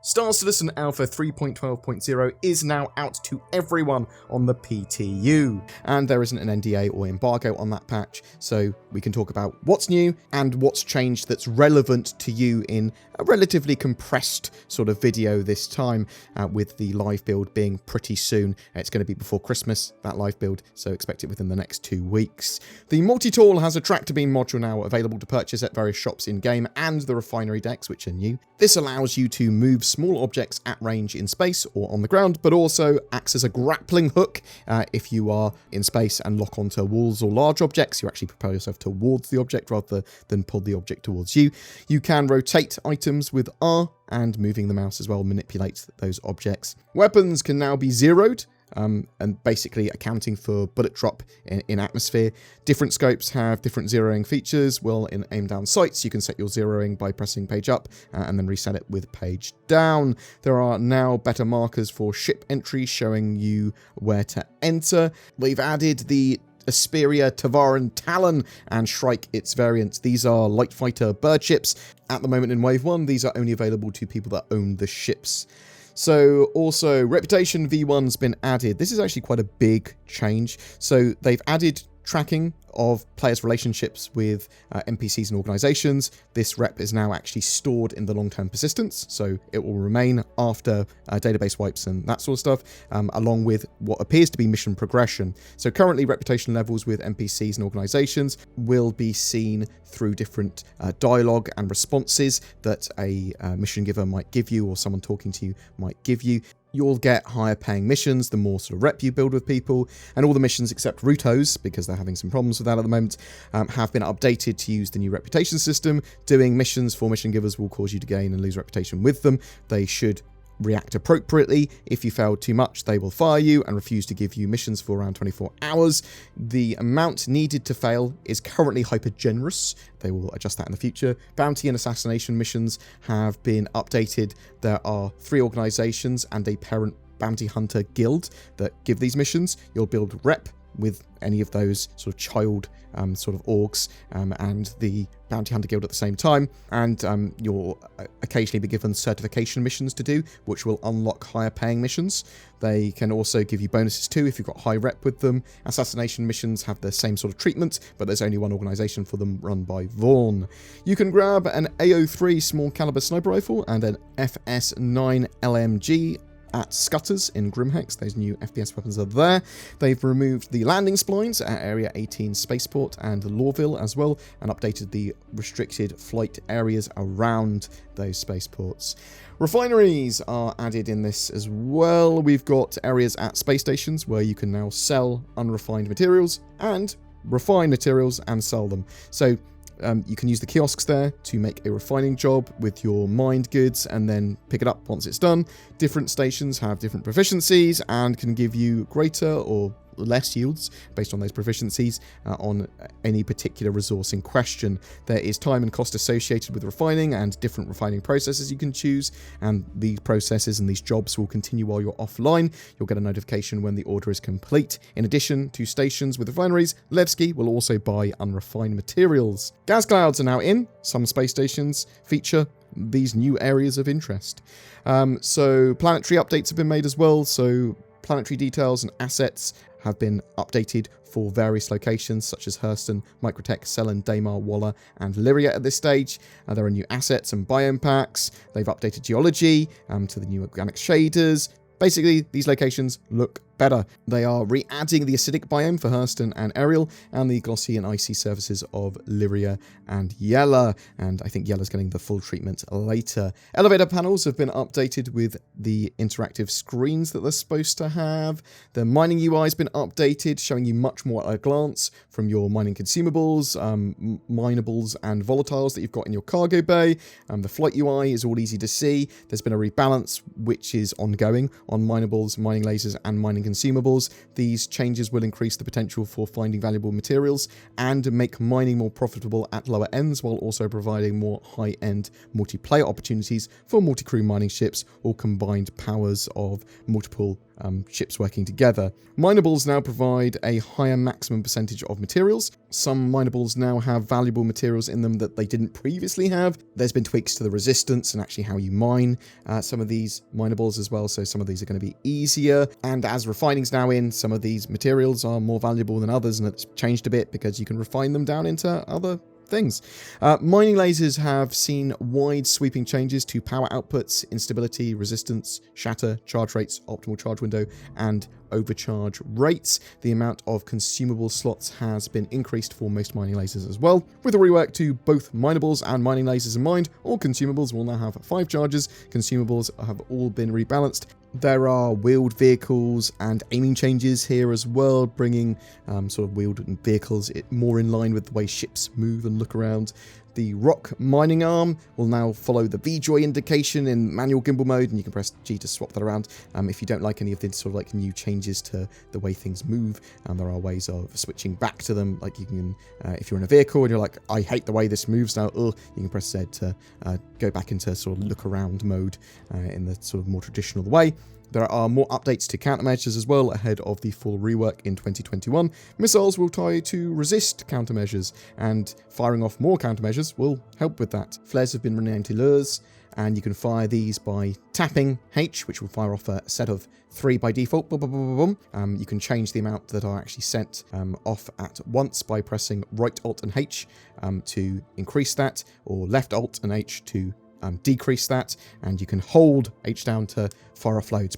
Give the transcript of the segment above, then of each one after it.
Star Citizen Alpha 3.12.0 is now out to everyone on the PTU, and there isn't an NDA or embargo on that patch, so we can talk about what's new and what's changed that's relevant to you in a relatively compressed sort of video this time, with the live build being pretty soon. It's going to be before Christmas, that live build, so expect it within the next 2 weeks. The multi-tool has a tractor beam module now available to purchase at various shops in-game, and the refinery decks, which are new. This allows you to move small objects at range in space or on the ground, but also acts as a grappling hook if you are in space and lock onto walls or large objects. You actually propel yourself towards the object rather than pull the object towards you. You can rotate items with R, and moving the mouse as well manipulates those objects. Weapons can now be zeroed, and basically accounting for bullet drop in atmosphere. Different scopes have different zeroing features. Well, in aim down sights, you can set your zeroing by pressing page up and then reset it with page down. There are now better markers for ship entry, showing you where to enter. We've added the Asperia, Tavaran, Talon, and Shrike, its variants. These are light fighter bird ships. At the moment in Wave 1, these are only available to people that own the ships. So also, Reputation V1's been added. This is actually quite a big change. So they've added tracking of players' relationships with NPCs and organizations. This rep is now actually stored in the long-term persistence, so it will remain after database wipes and that sort of stuff, along with what appears to be mission progression. So currently, reputation levels with NPCs and organizations will be seen through different dialogue and responses that a mission giver might give you, or someone talking to you might give you. You'll get higher paying missions the more sort of rep you build with people, and all the missions except Rutos, because they're having some problems with that at the moment, have been updated to use the new reputation system. Doing missions for mission givers will cause you to gain and lose reputation with them. They should react appropriately. If you fail too much, they will fire you and refuse to give you missions for around 24 hours. The amount needed to fail is currently hyper generous. They will adjust that in the future. Bounty and assassination missions have been updated. There are 3 organizations and a parent bounty hunter guild that give these missions. You'll build rep with any of those sort of child sort of orgs and the bounty hunter guild at the same time, and you'll occasionally be given certification missions to do, which will unlock higher paying missions. They can also give you bonuses too if you've got high rep with them. Assassination missions have the same sort of treatment, but there's only one organization for them, run by Vaughn. You can grab an AO3 small caliber sniper rifle and an FS9 LMG at Scutters in Grimhex. Those new FPS weapons are there. They've removed the landing splines at Area 18 Spaceport and Lorville as well, and updated the restricted flight areas around those spaceports. Refineries are added in this as well. We've got areas at space stations where you can now sell unrefined materials and refine materials and sell them. So you can use the kiosks there to make a refining job with your mined goods and then pick it up once it's done. Different stations have different proficiencies and can give you greater or less yields based on those proficiencies on any particular resource in question. There is time and cost associated with refining and different refining processes you can choose, and these processes and these jobs will continue while you're offline. You'll get a notification when the order is complete. In addition to stations with refineries, Levski will also buy unrefined materials. Gas clouds are now in. Some space stations feature these new areas of interest. So planetary updates have been made as well, so planetary details and assets have been updated for various locations such as Hurston, Microtech, Selen, Daymar, Waller, and Lyria at this stage. There are new assets and biome packs. They've updated geology to the new organic shaders. Basically, these locations look better. They are re-adding the acidic biome for Hurston and Ariel, and the glossy and icy surfaces of Lyria and Yella, and I think Yella's getting the full treatment later. Elevator panels have been updated with the interactive screens that they're supposed to have. The mining UI has been updated, showing you much more at a glance from your mining consumables, minables and volatiles that you've got in your cargo bay. The flight UI is all easy to see. There's been a rebalance which is ongoing on minables, mining lasers and mining consumables. These changes will increase the potential for finding valuable materials and make mining more profitable at lower ends, while also providing more high-end multiplayer opportunities for multi-crew mining ships or combined powers of multiple ships working together. Minables now provide a higher maximum percentage of materials. Some minables now have valuable materials in them that they didn't previously have. There's been tweaks to the resistance and actually how you mine some of these minables as well, so some of these are going to be easier. And as refining's now in, some of these materials are more valuable than others, and it's changed a bit because you can refine them down into other things. Mining lasers have seen wide sweeping changes to power outputs, instability, resistance, shatter, charge rates, optimal charge window, and overcharge rates. The amount of consumable slots has been increased for most mining lasers as well. With a rework to both minables and mining lasers in mind, all consumables will now have 5 charges. Consumables have all been rebalanced. There are wheeled vehicles and aiming changes here as well, bringing sort of wheeled vehicles more in line with the way ships move and look around. The rock mining arm will now follow the V-joy indication in manual gimbal mode, and you can press G to swap that around. If you don't like any of the sort of like new changes to the way things move, there are ways of switching back to them. Like you can, if you're in a vehicle and you're like, I hate the way this moves now, you can press Z to go back into sort of look around mode in the sort of more traditional way. There are more updates to countermeasures as well ahead of the full rework in 2021. Missiles will try to resist countermeasures, and firing off more countermeasures will help with that. Flares have been renamed to lures, and you can fire these by tapping H, which will fire off a set of 3 by default. Boom, boom, boom, boom, boom. You can change the amount that are actually sent off at once by pressing right Alt and H to increase that, or left Alt and H to decrease that, and you can hold H down to fire off loads.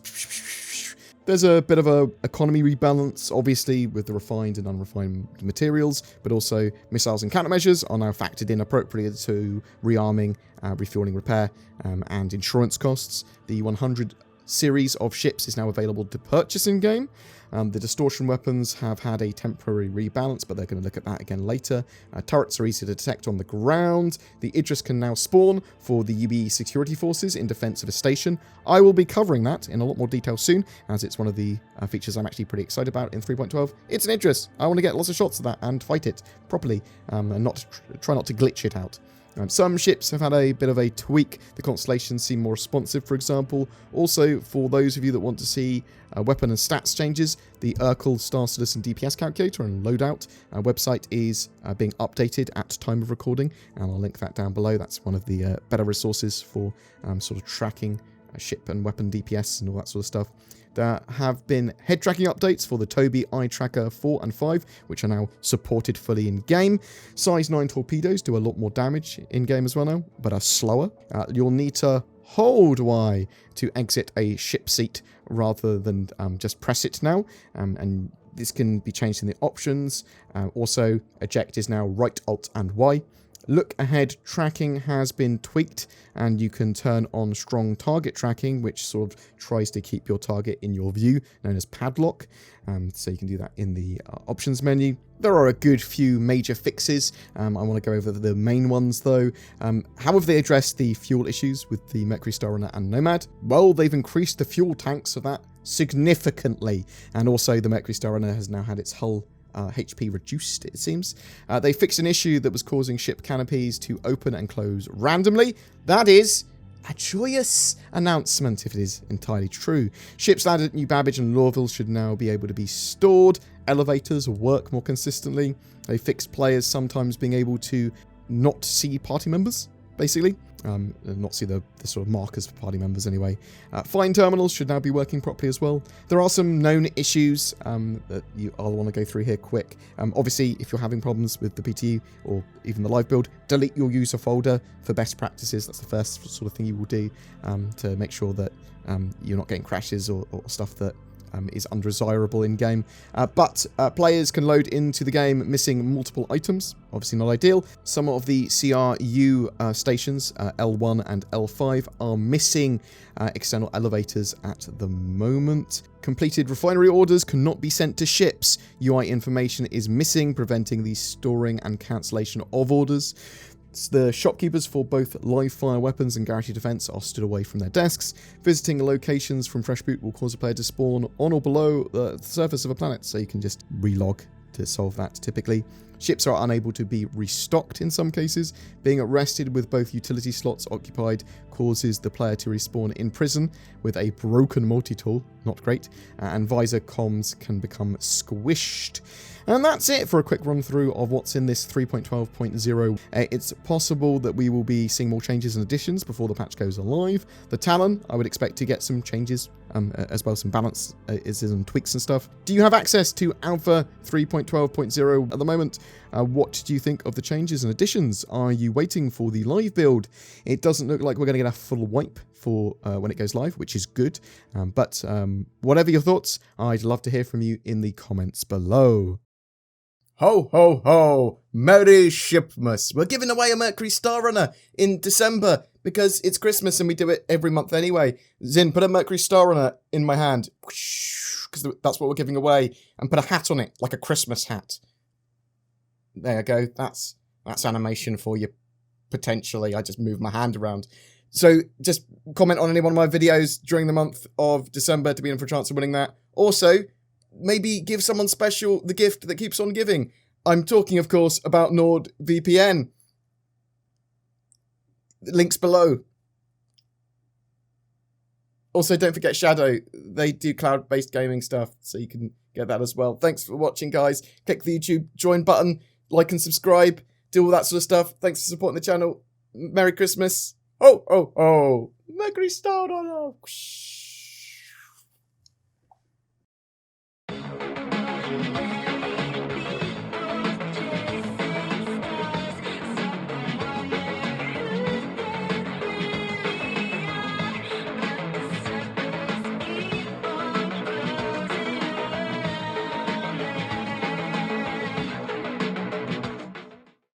There's a bit of a economy rebalance, obviously, with the refined and unrefined materials, but also missiles and countermeasures are now factored in appropriately to rearming, refueling, repair, and insurance costs. The 100 series of ships is now available to purchase in-game. The distortion weapons have had a temporary rebalance, but they're going to look at that again later. Turrets are easy to detect on the ground. The Idris can now spawn for the UBE security forces in defense of a station. I will be covering that in a lot more detail soon, as it's one of the features I'm actually pretty excited about in 3.12. It's an Idris. I want to get lots of shots of that and fight it properly, and try not to glitch it out. Some ships have had a bit of a tweak. The constellations seem more responsive, for example. Also, for those of you that want to see weapon and stats changes, the Urkel Star Citizen DPS calculator and loadout website is being updated at time of recording, and I'll link that down below. That's one of the better resources for sort of tracking ship and weapon DPS and all that sort of stuff. There have been head tracking updates for the Toby Eye Tracker 4 and 5, which are now supported fully in-game. Size 9 torpedoes do a lot more damage in-game as well now, but are slower. You'll need to hold Y to exit a ship seat rather than just press it now, and this can be changed in the options. Also, eject is now right Alt and Y. Look ahead tracking has been tweaked, and you can turn on strong target tracking, which sort of tries to keep your target in your view, known as padlock. So you can do that in the options menu. There are a good few major fixes. I want to go over the main ones though. How have they addressed the fuel issues with the Mercury Star Runner and Nomad? Well, they've increased the fuel tanks of that significantly, and also the Mercury Star Runner has now had its hull HP reduced, it seems. They fixed an issue that was causing ship canopies to open and close randomly. That is a joyous announcement, if it is entirely true. Ships landed at New Babbage and Lorville should now be able to be stored. Elevators work more consistently. They fixed players sometimes being able to not see party members, basically. Not see the sort of markers for party members anyway. Fine terminals should now be working properly as well. There are some known issues that I'll want to go through here quick. Obviously, if you're having problems with the PTU or even the live build, delete your user folder for best practices. That's the first sort of thing you will do to make sure that you're not getting crashes or stuff that is undesirable in-game. But players can load into the game missing multiple items. Obviously not ideal. Some of the CRU stations, L1 and L5, are missing external elevators at the moment. Completed refinery orders cannot be sent to ships. UI information is missing, preventing the storing and cancellation of orders. The shopkeepers for both live fire weapons and garage defense are stood away from their desks. Visiting locations from Fresh Boot will cause a player to spawn on or below the surface of a planet, so you can just relog to solve that typically. Ships are unable to be restocked in some cases. Being arrested with both utility slots occupied causes the player to respawn in prison with a broken multi-tool, not great, and visor comms can become squished. And that's it for a quick run through of what's in this 3.12.0. It's possible that we will be seeing more changes and additions before the patch goes live. The Talon, I would expect to get some changes, as well as some balance and tweaks and stuff. Do you have access to Alpha 3.12.0 at the moment? What do you think of the changes and additions? Are you waiting for the live build? It doesn't look like we're going to get a full wipe for when it goes live, which is good. But whatever your thoughts, I'd love to hear from you in the comments below. Ho, ho, ho! Merry Shipmas! We're giving away a Mercury Star Runner in December because it's Christmas and we do it every month anyway. Zin, put a Mercury Star Runner in my hand because that's what we're giving away, and put a hat on it, like a Christmas hat. There you go. That's animation for you, potentially. I just moved my hand around. So just comment on any one of my videos during the month of December to be in for a chance of winning that. Also, maybe give someone special the gift that keeps on giving. I'm talking, of course, about NordVPN. Links below. Also, don't forget Shadow. They do cloud-based gaming stuff, so you can get that as well. Thanks for watching, guys. Click the YouTube join button, like and subscribe, do all that sort of stuff. Thanks for supporting the channel. Merry Christmas. Oh, oh, oh. Mercury Star Runner.